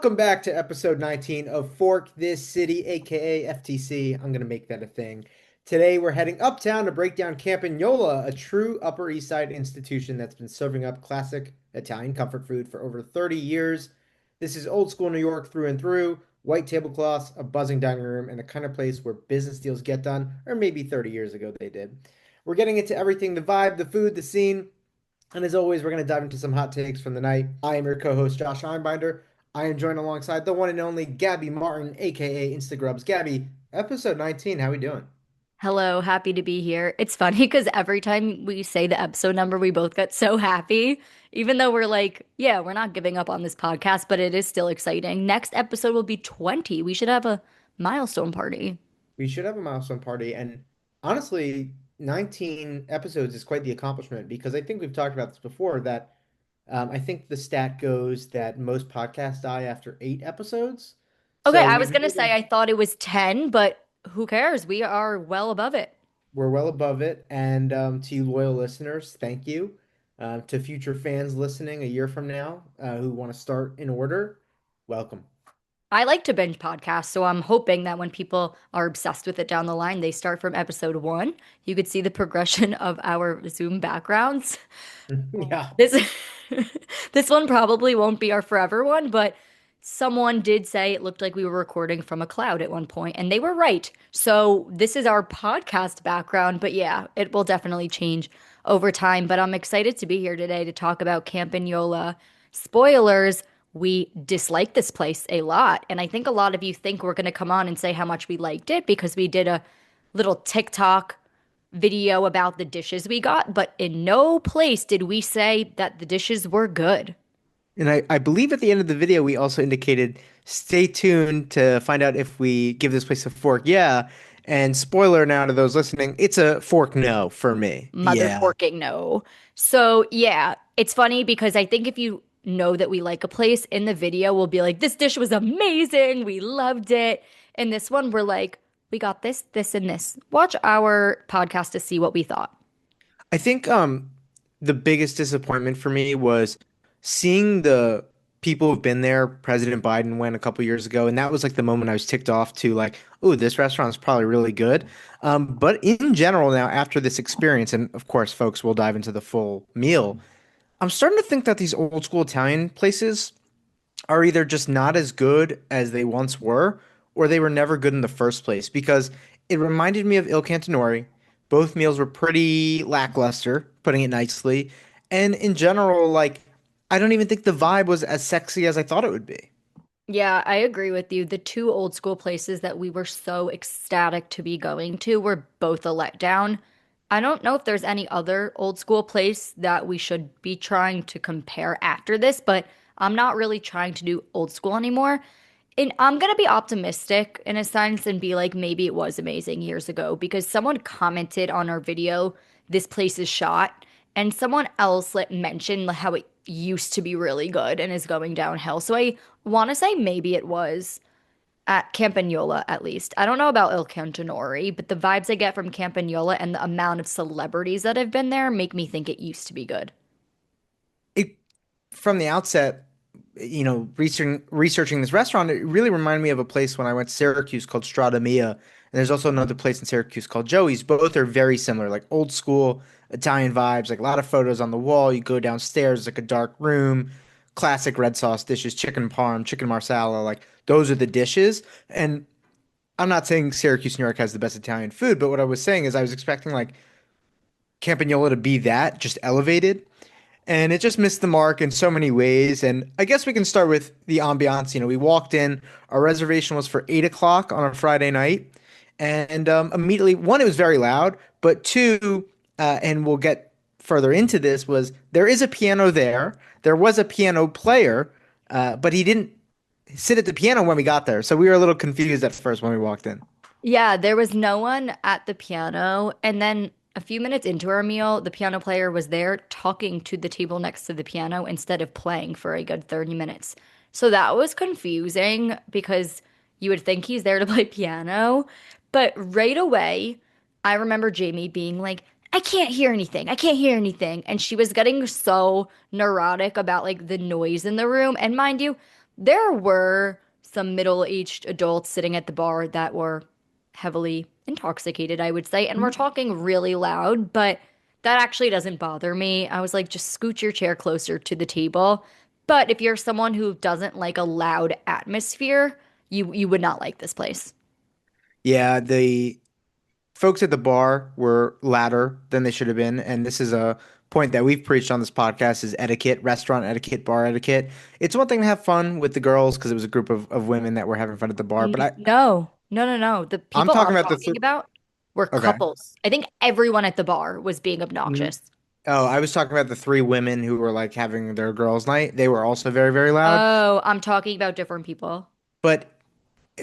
Welcome back to episode 19 of Fork This City, aka FTC. I'm going to make that a thing. Today we're heading uptown to break down Campagnola, a true Upper East Side institution that's been serving up classic Italian comfort food for over 30 years. This is old school New York through and through, white tablecloths, a buzzing dining room, and the kind of place where business deals get done, or maybe 30 years ago they did. We're getting into everything, the vibe, the food, the scene, and as always, we're going to dive into some hot takes from the night. I am your co-host, Josh Einbinder. I am joined alongside the one and only Gabby Martin, aka Instagrubs. Gabby, episode 19, how we doing? Hello, happy to be here. It's funny because every time we say the episode number, we both get so happy, even though we're like, yeah, we're not giving up on this podcast, but it is still exciting. Next episode will be 20. We should have a milestone party. We should have a milestone party, and honestly, 19 episodes is quite the accomplishment because I think we've talked about this before that I think the stat goes that most podcasts die after 8 episodes. Okay, So I we've was gonna made say it, I thought it was 10, but who cares? We are well above it. we're well above it, and to you loyal listeners, thank you. To future fans listening a year from now who want to start in order, welcome. I like to binge podcasts, so I'm hoping that when people are obsessed with it down the line, they start from episode one. You could see the progression of our Zoom backgrounds. Yeah. This this one probably won't be our forever one, but someone did say it looked like we were recording from a cloud at one point, and they were right. So this is our podcast background, but yeah, it will definitely change over time. But I'm excited to be here today to talk about Campagnola. Spoilers, we dislike this place a lot, and I think a lot of you think we're going to come on and say how much we liked it because we did a little TikTok video about the dishes we got, but in no place did we say that the dishes were good. And I believe at the end of the video, we also indicated stay tuned to find out if we give this place a fork. Yeah. And spoiler now to those listening, it's a fork no for me. Mother Yeah. forking no. So, yeah, it's funny because I think if you know that we like a place in the video, we'll be like, this dish was amazing. We loved it. And this one, we're like, we got this, this, and this. Watch our podcast to see what we thought. I think the biggest disappointment for me was seeing the people who've been there. President Biden went a couple years ago, and that was like the moment I was ticked off to like, oh, this restaurant's probably really good. But in general, now after this experience, and of course, folks, we'll dive into the full meal. I'm starting to think that these old school Italian places are either just not as good as they once were, or they were never good in the first place. Because it reminded me of Il Cantonori. Both meals were pretty lackluster, putting it nicely. And in general, like, I don't even think the vibe was as sexy as I thought it would be. Yeah, I agree with you. The two old school places that we were so ecstatic to be going to were both a letdown. I don't know if there's any other old school place that we should be trying to compare after this, but I'm not really trying to do old school anymore. And I'm gonna be optimistic in a sense and be like, maybe it was amazing years ago because someone commented on our video, this place is shot, and someone else like mentioned how it used to be really good and is going downhill. So I want to say maybe it was at Campagnola at least. I don't know about Il Cantonori, but the vibes I get from Campagnola and the amount of celebrities that have been there make me think it used to be good. It from the outset, researching this restaurant, it really reminded me of a place when I went to Syracuse called Strada Mia. And there's also another place in Syracuse called Joey's. Both are very similar, like old school Italian vibes, like a lot of photos on the wall. You go downstairs, like a dark room, classic red sauce dishes, chicken parm, chicken marsala, like those are the dishes. And I'm not saying Syracuse, New York has the best Italian food, but what I was saying is I was expecting like Campagnola to be that, just elevated. And it just missed the mark in so many ways. And I guess we can start with the ambiance. We walked in, our reservation was for 8 o'clock on a Friday night. And immediately, one, it was very loud, but two, and we'll get further into this, was there is a piano there. There was a piano player, but he didn't sit at the piano when we got there. So we were a little confused at first when we walked in. Yeah, there was no one at the piano. And then a few minutes into our meal, the piano player was there talking to the table next to the piano instead of playing for a good 30 minutes. So that was confusing because you would think he's there to play piano. But right away, I remember Jamie being like, I can't hear anything. I can't hear anything. And she was getting so neurotic about like the noise in the room. And mind you, There were some middle-aged adults sitting at the bar that were heavily intoxicated, I would say, and we're talking really loud, but that actually doesn't bother me. I was like, just scoot your chair closer to the table. But if you're someone who doesn't like a loud atmosphere, you would not like this place. Yeah, the folks at the bar were louder than they should have been, and this is a point that we've preached on this podcast is etiquette, restaurant etiquette, bar etiquette. It's one thing to have fun with the girls because it was a group of women that were having fun at the bar, but No, no, no, no. The I'm people talking I'm about the talking th about were okay. couples. I think everyone at the bar was being Mhm. obnoxious. Oh, I was talking about the three women who were like having their girls' night. They were also very, very loud. Oh, I'm talking about different people. But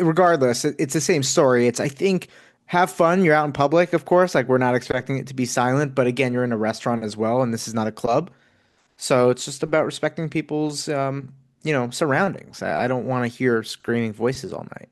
regardless, it's the same story. It's, I think, have fun. You're out in public, of course. Like, we're not expecting it to be silent, but again, you're in a restaurant as well, and this is not a club. So it's just about respecting people's, surroundings. I don't want to hear screaming voices all night.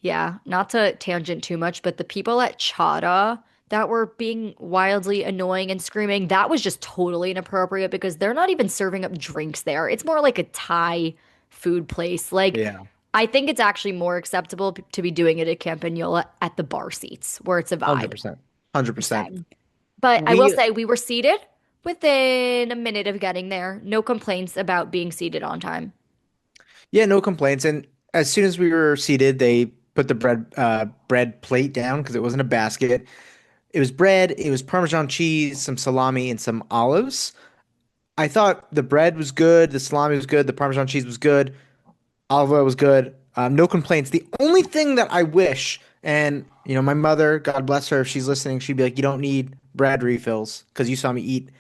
Yeah, not to tangent too much, but the people at Chada that were being wildly annoying and screaming, that was just totally inappropriate because they're not even serving up drinks there. It's more like a Thai food place. Like, Yeah, I think it's actually more acceptable to be doing it at Campagnola at the bar seats where it's a vibe. 100%. 100%. Saying. But I will We, say we were seated within a minute of getting there. No complaints about being seated on time. yeah, no complaints. And as soon as we were seated, they put the bread plate down because it wasn't a basket. It was bread, it was Parmesan cheese, some salami, and some olives. I thought the bread was good, the salami was good, the Parmesan cheese was good, olive oil was good. No complaints. The only thing that I wish, and my mother, God bless her, if she's listening, she'd be like, "You don't need bread refills," because you saw me eat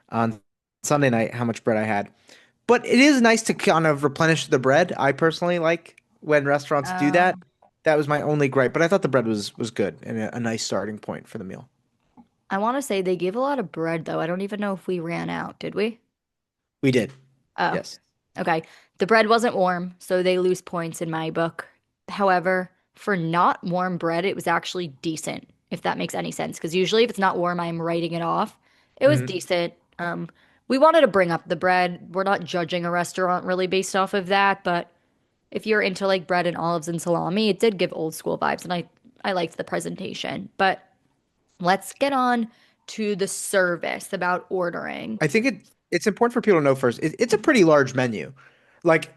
on Sunday night how much bread I had. But it is nice to kind of replenish the bread. I personally like when restaurants do that. Um, That was my only gripe, but I thought the bread was good and a nice starting point for the meal. I want to say they gave a lot of bread though. I don't even know if we ran out, did we? We did. Oh, Yes. okay. The bread wasn't warm, so they lose points in my book. However, for not warm bread, it was actually decent, if that makes any sense. Because usually, if it's not warm, I'm writing it off. It was Hmm. decent. We wanted to bring up the bread. We're not judging a restaurant really based off of that, but if you're into like bread and olives and salami, it did give old school vibes, and I liked the presentation. But let's get on to the service about ordering. I think it's important for people to know first. It's a pretty large menu. Like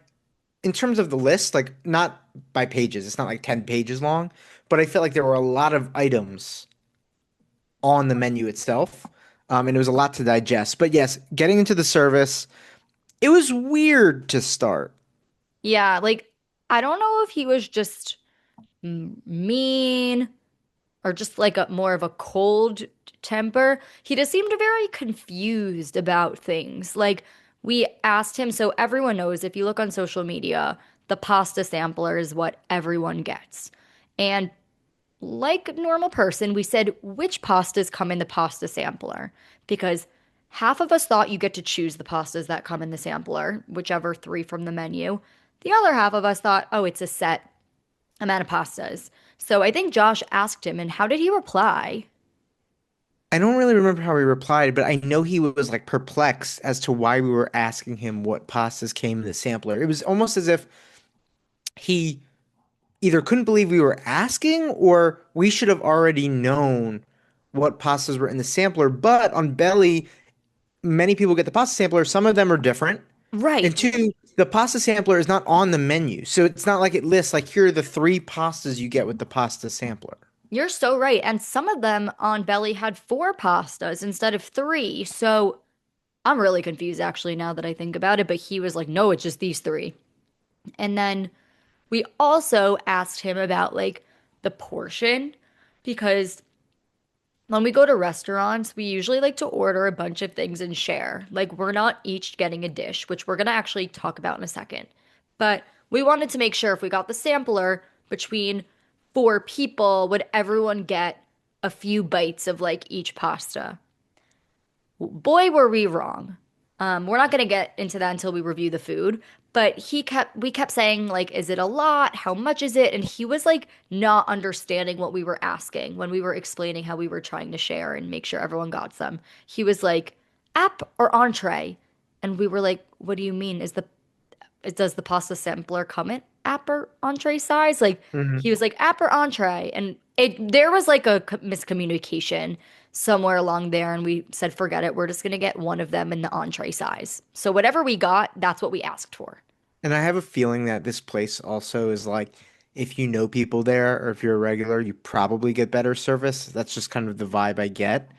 in terms of the list, like not by pages. It's not like 10 pages long, but I felt like there were a lot of items on the menu itself. And it was a lot to digest. But yes, getting into the service, it was weird to start. Yeah, like I don't know if he was just mean or just like a more of a cold temper. He just seemed very confused about things. Like we asked him, so everyone knows if you look on social media, the pasta sampler is what everyone gets. And like a normal person, we said which pastas come in the pasta sampler because half of us thought you get to choose the pastas that come in the sampler, whichever three from the menu. The other half of us thought, oh, it's a set amount of pastas. So I think Josh asked him, and how did he reply? I don't really remember how he replied, but I know he was like perplexed as to why we were asking him what pastas came in the sampler. It was almost as if he either couldn't believe we were asking or we should have already known what pastas were in the sampler. But on Belly, many people get the pasta sampler. Some of them are different. Right. And two, the pasta sampler is not on the menu. So it's not like it lists like here are the three pastas you get with the pasta sampler. You're so right. And some of them on Belly had four pastas instead of three. So I'm really confused actually now that I think about it. But he was like, no, it's just these three. And then we also asked him about like the portion because when we go to restaurants, we usually like to order a bunch of things and share. Like, we're not each getting a dish, which we're going to actually talk about in a second. But we wanted to make sure if we got the sampler between four people, would everyone get a few bites of like each pasta? Boy, were we wrong. We're not going to get into that until we review the food, but we kept saying like, is it a lot? How much is it? And he was like not understanding what we were asking when we were explaining how we were trying to share and make sure everyone got some. He was like, app or entree? And we were like, what do you mean? does the pasta sampler come in apper entree size? Like he Hmm. was like apper entree, and it there was like a miscommunication somewhere along there, and we said forget it. We're just gonna get one of them in the entree size. So whatever we got, that's what we asked for. And I have a feeling that this place also is like, if you know people there or if you're a regular, you probably get better service. That's just kind of the vibe I get.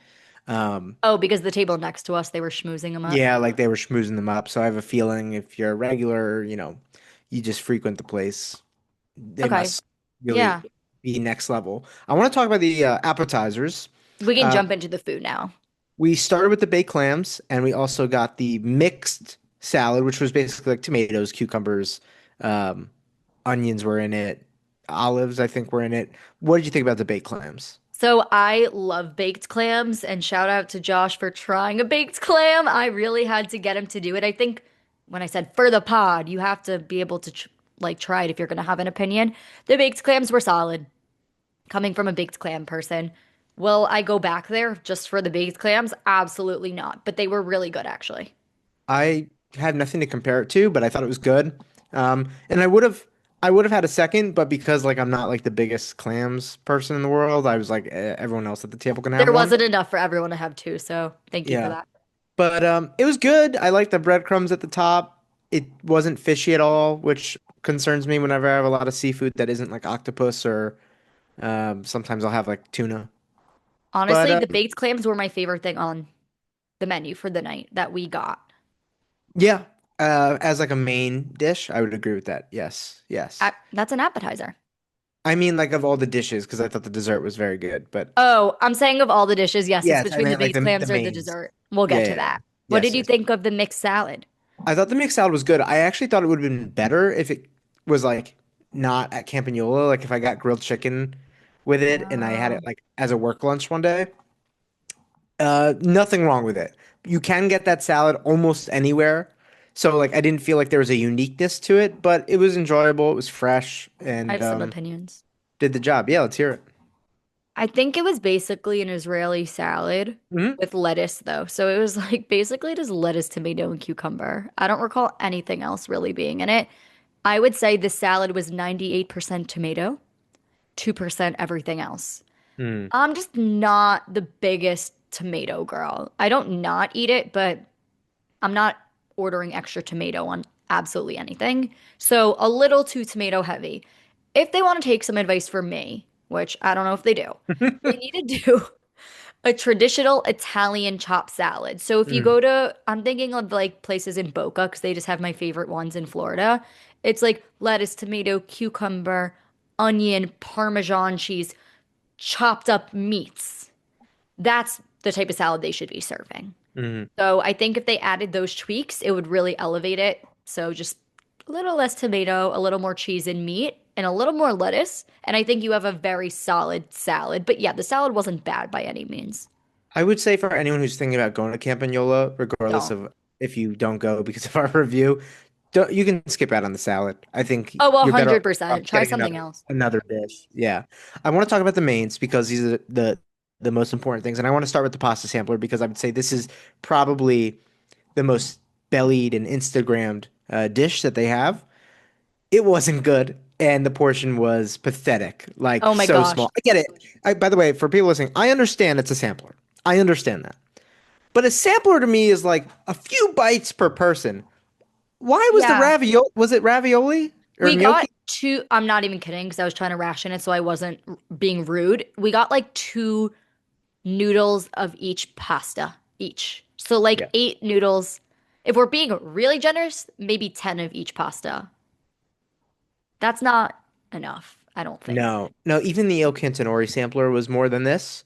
Um, Oh, because the table next to us, they were schmoozing them up. yeah, like they were schmoozing them up. So I have a feeling if you're a regular, you just frequent the place, they Okay, must really yeah, be next level. I want to talk about the appetizers. we can Uh, jump into the food now. we started with the baked clams, and we also got the mixed salad, which was basically like tomatoes, cucumbers, um, onions were in it, olives, I think, were in it. What did you think about the baked clams? So I love baked clams, and shout out to Josh for trying a baked clam. I really had to get him to do it. I think when I said for the pod, you have to be able to like try it if you're going to have an opinion. The baked clams were solid. Coming from a baked clam person, will I go back there just for the baked clams? Absolutely not. But they were really good actually. I had nothing to compare it to, but I thought it was good. And I would have had a second, but because like I'm not like the biggest clams person in the world, I was like everyone else at the table can have There one. wasn't enough for everyone to have two, so thank you for Yeah. that. But it was good. I like the breadcrumbs at the top. It wasn't fishy at all, which concerns me whenever I have a lot of seafood that isn't like octopus or sometimes I'll have like tuna. But Honestly, the baked clams were my favorite thing on the menu for the night that we got. yeah, as like a main dish, I would agree with that. Yes, yes. That's an appetizer. I mean, like of all the dishes, because I thought the dessert was very good. But Oh, I'm saying of all the dishes, yes, it's yes, I between the meant like baked the clams or the mains. dessert. We'll Yeah, get yeah, to yeah. that. What did Yes, you yes. think of the mixed salad? I thought the mixed salad was good. I actually thought it would have been better if it was like not at Campagnola. Like if I got grilled chicken with it and I had Oh, it like as a work lunch one day. Nothing wrong with it. You can get that salad almost anywhere. So like I didn't feel like there was a uniqueness to it, but it was enjoyable. It was fresh I and have some opinions. did the job. Yeah, let's hear it. I think it was basically an Israeli salad Hmm. with lettuce, though. So it was like basically just lettuce, tomato, and cucumber. I don't recall anything else really being in it. I would say the salad was 98% tomato, 2% everything else. Mm. I'm just not the biggest tomato girl. I don't not eat it, but I'm not ordering extra tomato on absolutely anything. So a little too tomato heavy. If they want to take some advice from me, which I don't know if they do, they need to do a traditional Italian chopped salad. So if you Mm. go to, I'm thinking of like places in Boca because they just have my favorite ones in Florida. It's like lettuce, tomato, cucumber, onion, Parmesan cheese, chopped up meats. That's the type of salad they should be serving. Mm. So I think if they added those tweaks, it would really elevate it. So just a little less tomato, a little more cheese and meat, and a little more lettuce. And I think you have a very solid salad. But yeah, the salad wasn't bad by any means. I would say for anyone who's thinking about going to Campagnola, regardless Don't. of if you don't go because of our review, you can skip out on the salad. I think Oh, you're better off 100%. Try getting something another else. another dish. Yeah. I want to talk about the mains because these are the most important things. And I want to start with the pasta sampler because I would say this is probably the most bellied and Instagrammed dish that they have. It wasn't good, and the portion was pathetic, like Oh my so gosh. small. I get it. By the way, for people listening, I understand it's a sampler. I understand that. But a sampler to me is like a few bites per person. Why was the Yeah. ravioli? Was it ravioli or We gnocchi? got two, I'm not even kidding because I was trying to ration it so I wasn't being rude. We got like two noodles of each pasta each. So like Yeah. eight noodles. If we're being really generous, maybe 10 of each pasta. That's not enough, I don't think. No, no. Even the Il Cantonori sampler was more than this.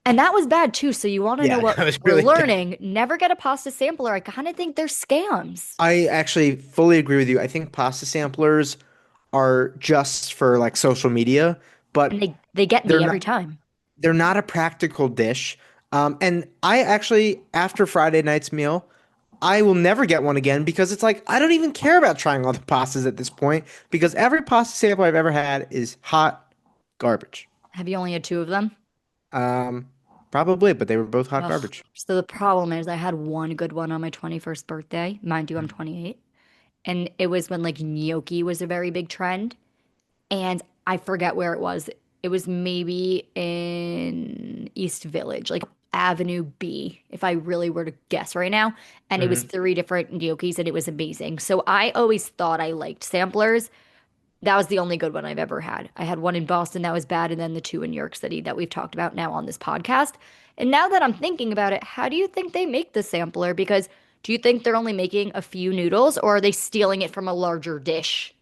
And that was bad too. So you want to know Yeah, what that was we're really bad. learning? Never get a pasta sampler. I kind of think they're scams. I actually fully agree with you. I think pasta samplers are just for like social media, And but they get they're me every not. time. They're not a practical dish. And I actually, after Friday night's meal, I will never get one again because it's like I don't even care about trying all the pastas at this point because every pasta sample I've ever had is hot garbage. Have you only had two of them? Um, Probably, but they were both hot Ugh. garbage. So the problem is I had one good one on my 21st birthday. Mind you, I'm 28. and it was when like gnocchi was a very big trend. And I forget where it was. It was maybe in East Village, like Avenue B, if I really were to guess right now. And it was Hmm. three different gnocchis, and it was amazing. So I always thought I liked samplers. That was the only good one I've ever had. I had one in Boston that was bad, and then the two in New York City that we've talked about now on this podcast. And now that I'm thinking about it, how do you think they make the sampler? Because do you think they're only making a few noodles, or are they stealing it from a larger dish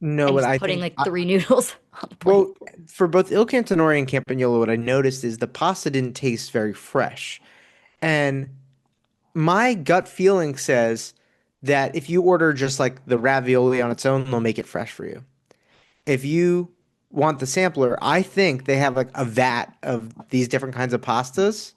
No, and but just I putting think like three noodles on the plate? well, for both Il Cantonore and Campagnola, what I noticed is the pasta didn't taste very fresh. And my gut feeling says that if you order just like the ravioli on its own, they'll make it fresh for you. If you want the sampler, I think they have like a vat of these different kinds of pastas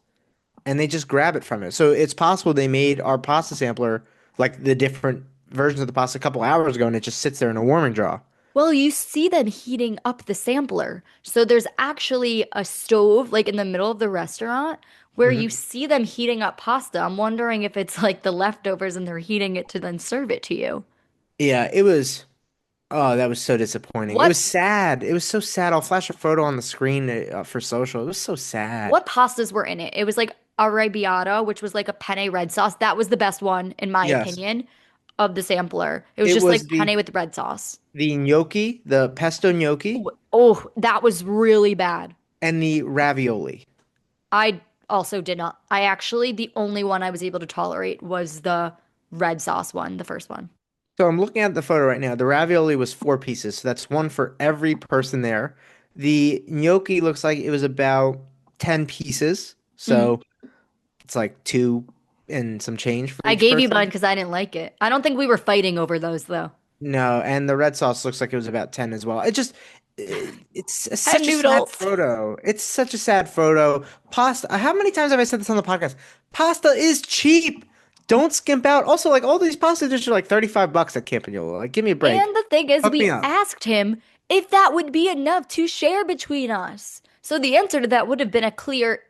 and they just grab it from it. So it's possible they made our pasta sampler like the different versions of the pasta a couple hours ago and it just sits there in a warming drawer. Well, you see them heating up the sampler. So there's actually a stove like in the middle of the restaurant where you Hmm. see them heating up pasta. I'm wondering if it's like the leftovers and they're heating it to then serve it to you. Yeah, it was. Oh, that was so disappointing. It was What sad. It was so sad. I'll flash a photo on the screen for social. It was so sad. what pastas were in it? It was like arrabbiata, which was like a penne red sauce. That was the best one, in my Yes. opinion, of the sampler. It was It just like was penne with red sauce. the gnocchi, the pesto gnocchi, Oh, oh, that was really bad. and the ravioli. I also did not. I actually, the only one I was able to tolerate was the red sauce one, the first one. So I'm looking at the photo right now. The ravioli was four pieces, so that's one for every person there. The gnocchi looks like it was about 10 pieces, Mhm. so it's like two and some change for I each gave you mine person. because I didn't like it. I don't think we were fighting over those though. No, and the red sauce looks like it was about 10 as well. And Such a sad noodles. photo. It's such a sad photo. Pasta, how many times have I said this on the podcast? Pasta is cheap. Don't skimp out. Also, like all these pasta dishes are like 35 bucks at Campagnola. Like, give me a break. And the thing is, Hook we me up. asked him if that would be enough to share between us. So the answer to that would have been a clear,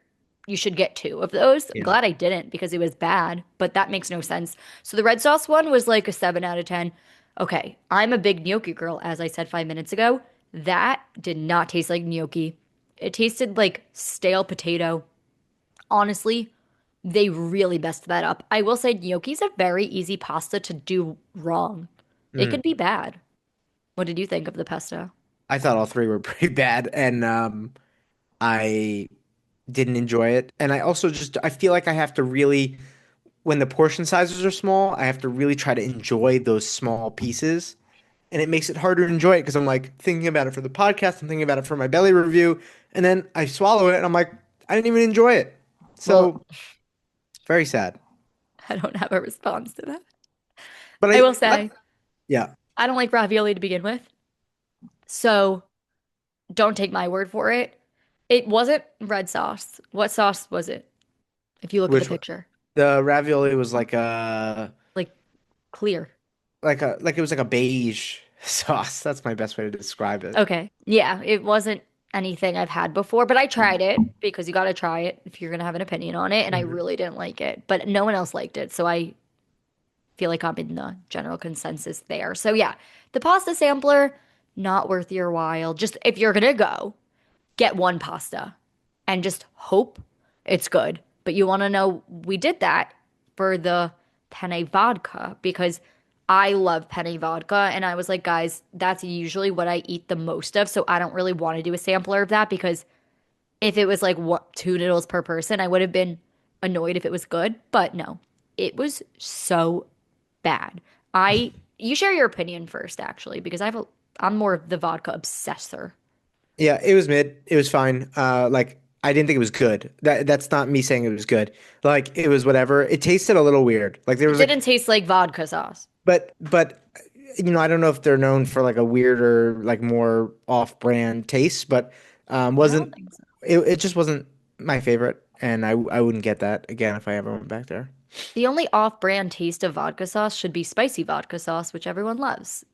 you should get two of those. I'm Yeah. glad I didn't because it was bad, but that makes no sense. So the red sauce one was like a 7 out of 10. Okay, I'm a big gnocchi girl, as I said 5 minutes ago. That did not taste like gnocchi. It tasted like stale potato. Honestly, they really messed that up. I will say gnocchi's a very easy pasta to do wrong. It Mm. could be bad. What did you think of the pesto? I thought all three were pretty bad, and I didn't enjoy it. And I also just I feel like I have to really, when the portion sizes are small, I have to really try to enjoy those small pieces. And it makes it harder to enjoy it because I'm like thinking about it for the podcast, I'm thinking about it for my belly review, and then I swallow it and I'm like, I didn't even enjoy it. Well, So it's very sad. I don't have a response to that. But I will I say, yeah, I don't like ravioli to begin with. So don't take my word for it. It wasn't red sauce. What sauce was it? If you look at the which one? picture, The ravioli was like a like clear. like it was like a beige sauce. That's my best way to describe it. Okay. Yeah, it wasn't anything I've had before, but I tried it because you got to try it if you're going to have an opinion on it. And I Mhm. really didn't like it, but no one else liked it. So I feel like I'm in the general consensus there. So yeah, the pasta sampler, not worth your while. Just if you're going to go, get one pasta and just hope it's good. But you want to know, we did that for the penne vodka because I love penne vodka. And I was like, guys, that's usually what I eat the most of. So I don't really want to do a sampler of that because if it was like what, two noodles per person, I would have been annoyed if it was good. But no, it was so bad. You share your opinion first, actually, because I'm more of the vodka obsessor. Yeah, it was mid. It was fine. Like I didn't think it was good. That's not me saying it was good. Like it was whatever. It tasted a little weird. Like there It was like, didn't taste like vodka sauce. but I don't know if they're known for like a weirder, like more off-brand taste, but I don't wasn't think so. it just wasn't my favorite, and I wouldn't get that again if I ever went back there. The only off-brand taste of vodka sauce should be spicy vodka sauce, which everyone loves.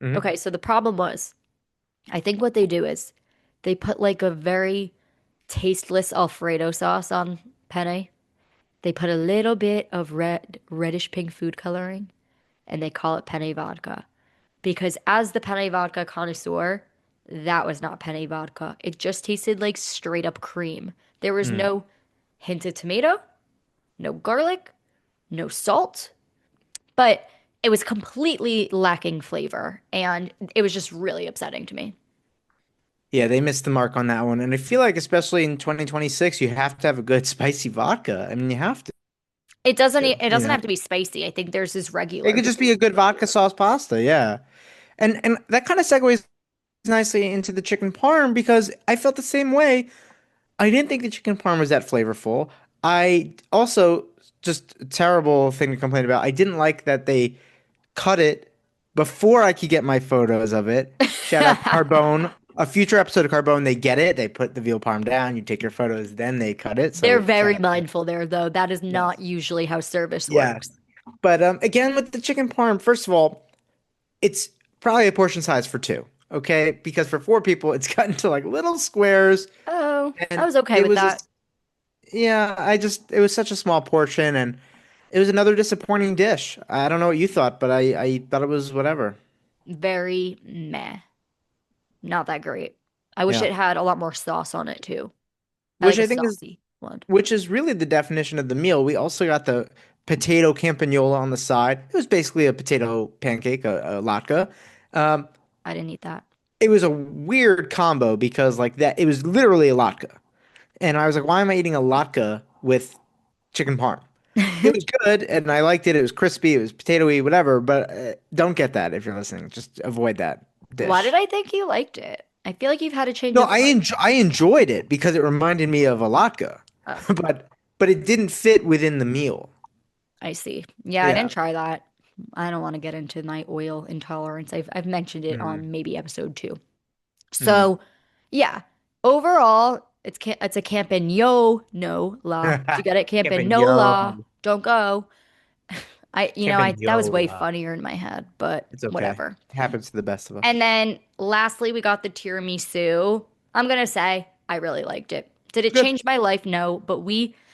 Hmm. Okay, so the problem was, I think what they do is they put like a very tasteless Alfredo sauce on penne. They put a little bit of reddish pink food coloring, and they call it penne vodka. Because as the penne vodka connoisseur, that was not penne vodka. It just tasted like straight up cream. There was Mm. no hint of tomato, no garlic, no salt, but it was completely lacking flavor. And it was just really upsetting to me. Yeah, they missed the mark on that one. And I feel like, especially in 2026, you have to have a good spicy vodka. I mean, you have It you doesn't know. have to be spicy. I think theirs is It regular. could just be a good vodka sauce pasta, yeah. And that kind of segues nicely into the chicken parm because I felt the same way. I didn't think the chicken parm was that flavorful. I also just a terrible thing to complain about. I didn't like that they cut it before I could get my photos of it. Shout out to Carbone. A future episode of Carbone, they get it. They put the veal parm down. You take your photos, then they cut it. They're So shout very out. mindful there, though. That is not Yes. usually how service Yeah. works. But again, with the chicken parm, first of all, it's probably a portion size for two. Okay, because for four people, it's cut into like little squares, Oh, I and was okay it with was that. just yeah. It was such a small portion, and it was another disappointing dish. I don't know what you thought, but I thought it was whatever. Very meh. Not that great. I wish Yeah, it had a lot more sauce on it too. I which like a I think is saucy one. which is really the definition of the meal. We also got the potato campagnola on the side. It was basically a potato pancake, a latke. Um, I didn't eat that. it was a weird combo because like that, it was literally a latke, and I was like, why am I eating a latke with chicken parm? It was good, and I liked it. It was crispy, it was potatoy, whatever. But don't get that if you're listening. Just avoid that Why did dish. I think you liked it? I feel like you've had a change No, of heart. I enjoyed it because it reminded me of a latke, Oh, but it didn't fit within the meal. I see. Yeah, I Yeah. didn't try that. I don't want to get into my oil intolerance. I've mentioned it Mm, on maybe episode 2. mm. So, yeah. Overall, it's a Campagnola. Did you get it? Campagnola. Campagnola. Don't go. I that was way Campagnola. funnier in my head, but It's okay. whatever. It happens to the best of And us. then lastly, we got the tiramisu. I'm gonna say I really liked it. Did it Good. change my life? No, but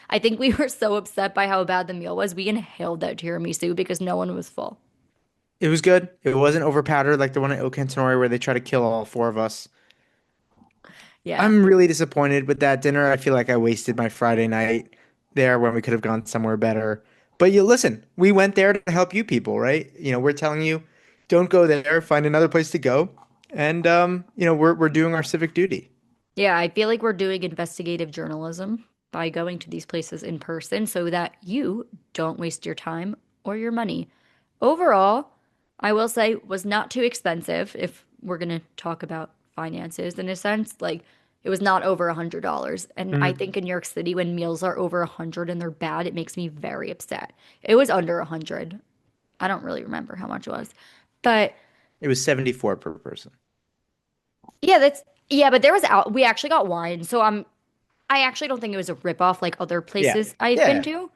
I think we were so upset by how bad the meal was, we inhaled that tiramisu because no one was full. It was good. It wasn't overpowdered like the one at Il Cantonore where they try to kill all four of us. Yeah. I'm really disappointed with that dinner. I feel like I wasted my Friday night there when we could have gone somewhere better. But you listen, we went there to help you people, right? We're telling you, don't go there, find another place to go. And we're doing our civic duty. Yeah, I feel like we're doing investigative journalism by going to these places in person so that you don't waste your time or your money. Overall, I will say was not too expensive if we're going to talk about finances in a sense. Like it was not over $100. And I Mhm. think in New York City, when meals are over 100 and they're bad, it makes me very upset. It was under 100. I don't really remember how much it was. But It was 74 per person. yeah, but there was out we actually got wine. So I actually don't think it was a ripoff like other Yeah. places I've been Yeah. to.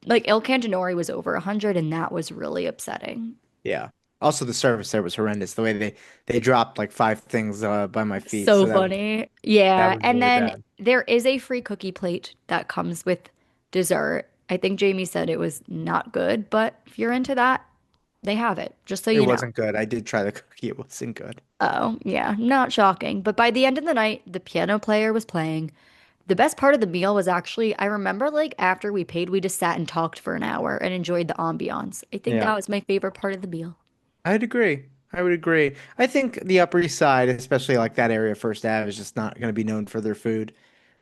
Like Il Cantonori was over 100 and that was really upsetting. Yeah. Also, the service there was horrendous. The way they dropped like five things by my feet. So So funny. that Yeah. was And really then bad. there is a free cookie plate that comes with dessert. I think Jamie said it was not good, but if you're into that, they have it, just so It you know. wasn't good. I did try the cookie. It wasn't good. Oh, yeah, not shocking. But by the end of the night, the piano player was playing. The best part of the meal was actually, I remember like after we paid, we just sat and talked for an hour and enjoyed the ambiance. I think Yeah. that was my favorite part of the meal. I'd agree. I would agree. I think the Upper East Side, especially like that area, First Ave, is just not going to be known for their food.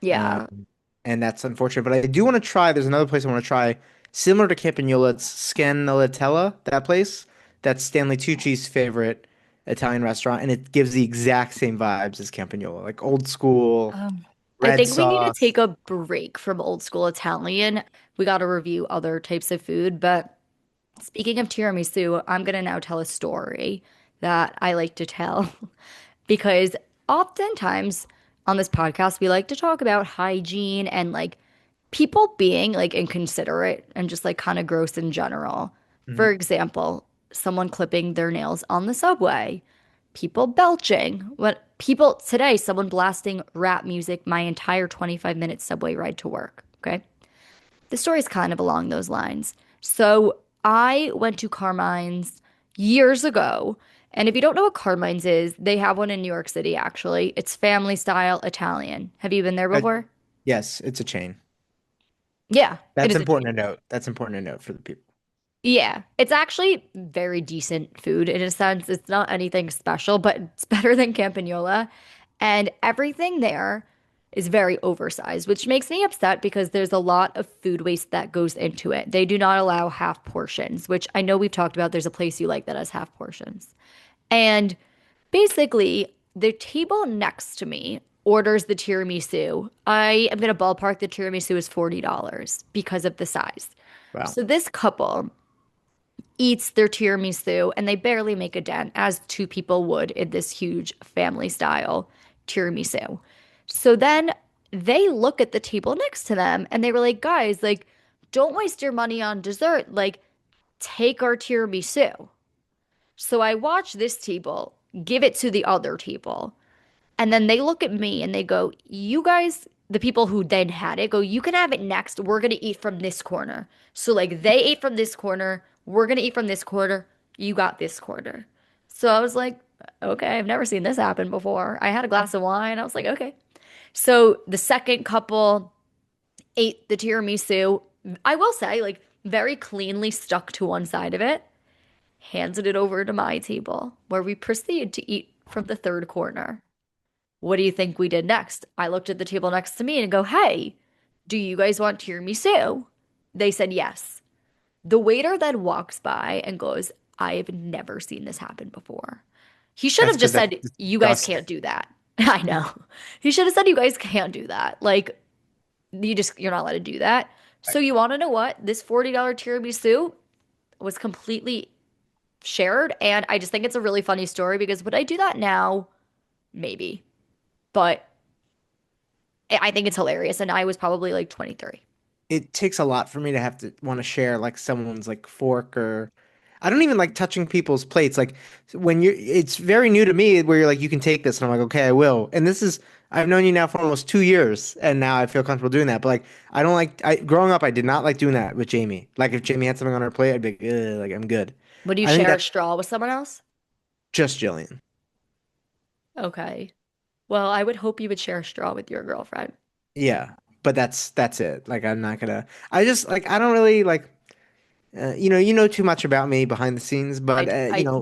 Yeah. Um, and that's unfortunate. But I do want to try, there's another place I want to try, similar to Campagnola, it's Scagnolatella, that place. That's Stanley Tucci's favorite Italian restaurant, and it gives the exact same vibes as Campagnola, like old school, I red think we need to sauce. take a break from old school Italian. We got to review other types of food. But speaking of tiramisu, I'm going to now tell a story that I like to tell because oftentimes on this podcast, we like to talk about hygiene and like people being like inconsiderate and just like kind of gross in general. For Mhm. example, someone clipping their nails on the subway, people belching. What people today, someone blasting rap music my entire 25-minute subway ride to work. Okay. The story's kind of along those lines. So I went to Carmine's years ago. And if you don't know what Carmine's is, they have one in New York City, actually. It's family style Italian. Have you been there Uh, before? yes, it's a chain. Yeah, it That's is a important chain. to note. That's important to note for the people. Yeah, it's actually very decent food in a sense. It's not anything special, but it's better than Campagnola. And everything there is very oversized, which makes me upset because there's a lot of food waste that goes into it. They do not allow half portions, which I know we've talked about. There's a place you like that has half portions. And basically, the table next to me orders the tiramisu. I am going to ballpark the tiramisu is $40 because of the size. Wow. So this couple eats their tiramisu and they barely make a dent, as two people would in this huge family style tiramisu. So then they look at the table next to them and they were like, guys, like, don't waste your money on dessert. Like, take our tiramisu. So I watch this table give it to the other table. And then they look at me and they go, you guys, the people who then had it, go, you can have it next. We're going to eat from this corner. So, like, they ate from this corner. We're going to eat from this corner. You got this corner. So I was like, okay, I've never seen this happen before. I had a glass of wine. I was like, okay. So the second couple ate the tiramisu. I will say, like, very cleanly stuck to one side of it, handed it over to my table, where we proceed to eat from the third corner. What do you think we did next? I looked at the table next to me and go, hey, do you guys want tiramisu? They said yes. The waiter then walks by and goes, I've never seen this happen before. He should That's have because just that's said, you guys disgusting. can't do that. I know. He should have said, you guys can't do that. Like, you're not allowed to do that. So, you want to know what? This $40 tiramisu was completely shared. And I just think it's a really funny story because would I do that now? Maybe. But I think it's hilarious. And I was probably like 23. It takes a lot for me to have to want to share like someone's like fork or I don't even like touching people's plates. Like when you're, it's very new to me where you're like, you can take this, and I'm like, okay, I will. And this is, I've known you now for almost 2 years, and now I feel comfortable doing that. But like, I don't like, growing up, I did not like doing that with Jamie. Like if Jamie had something on her plate, I'd be like, "Ugh," like I'm good. Would you I think share a that's straw with someone else? just Jillian. Okay. Well, I would hope you would share a straw with your girlfriend. Yeah, but that's it. Like I'm not gonna. I just like I don't really like. You know too much about me behind the scenes, but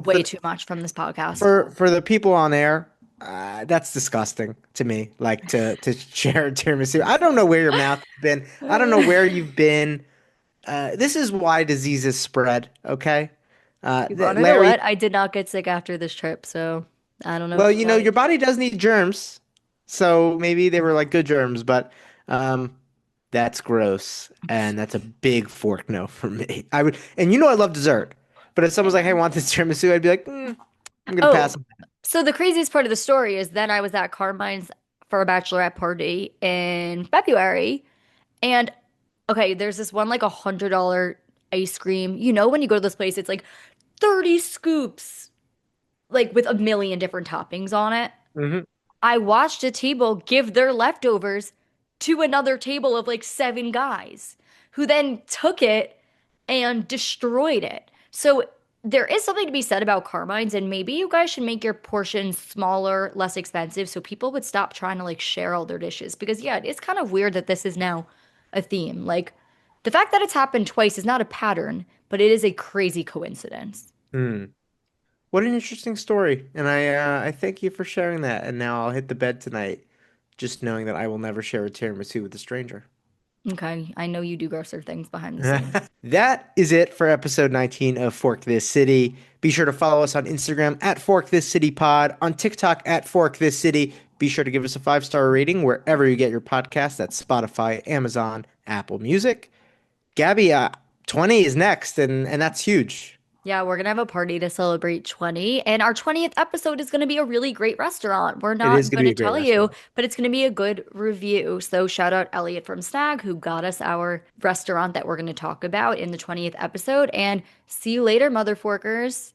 Way too much from this podcast. for the people on air, that's disgusting to me. Like to share a tiramisu. I don't know where your mouth has been. I don't know where you've been. This is why diseases spread. Okay, You want to know Larry. what? I did not get sick after this trip, so I don't know what Well, to you know tell your you. body does need germs, so maybe they were like good germs, but um, that's gross, and that's a big fork no for me. I would, and you know I love dessert, but if I someone's like, "Hey, I know. want this tiramisu," I'd be like, "I'm gonna Oh, pass." so the craziest part of the story is then I was at Carmine's for a bachelorette party in February, and okay, there's this one like $100 ice cream. You know, when you go to this place, it's like 30 scoops, like with a million different toppings on it. Hmm. I watched a table give their leftovers to another table of like seven guys who then took it and destroyed it. So there is something to be said about Carmine's, and maybe you guys should make your portions smaller, less expensive, so people would stop trying to like share all their dishes. Because yeah, it's kind of weird that this is now a theme. Like the fact that it's happened twice is not a pattern, but it is a crazy coincidence. Mm. What an interesting story, and I thank you for sharing that. And now I'll hit the bed tonight, just knowing that I will never share a tiramisu with a stranger. Okay, I know you do grosser things behind the scenes. That is it for episode 19 of Fork This City. Be sure to follow us on Instagram at Fork This City Pod, on TikTok at Fork This City. Be sure to give us a 5-star rating wherever you get your podcasts. That's Spotify, Amazon, Apple Music. Gabby, 20 is next, and that's huge. Yeah, we're gonna have a party to celebrate 20, and our 20th episode is gonna be a really great restaurant. We're It is not going to be gonna a great tell you, restaurant. but it's gonna be a good review. So shout out Elliot from Snag who got us our restaurant that we're gonna talk about in the 20th episode. And see you later, motherforkers.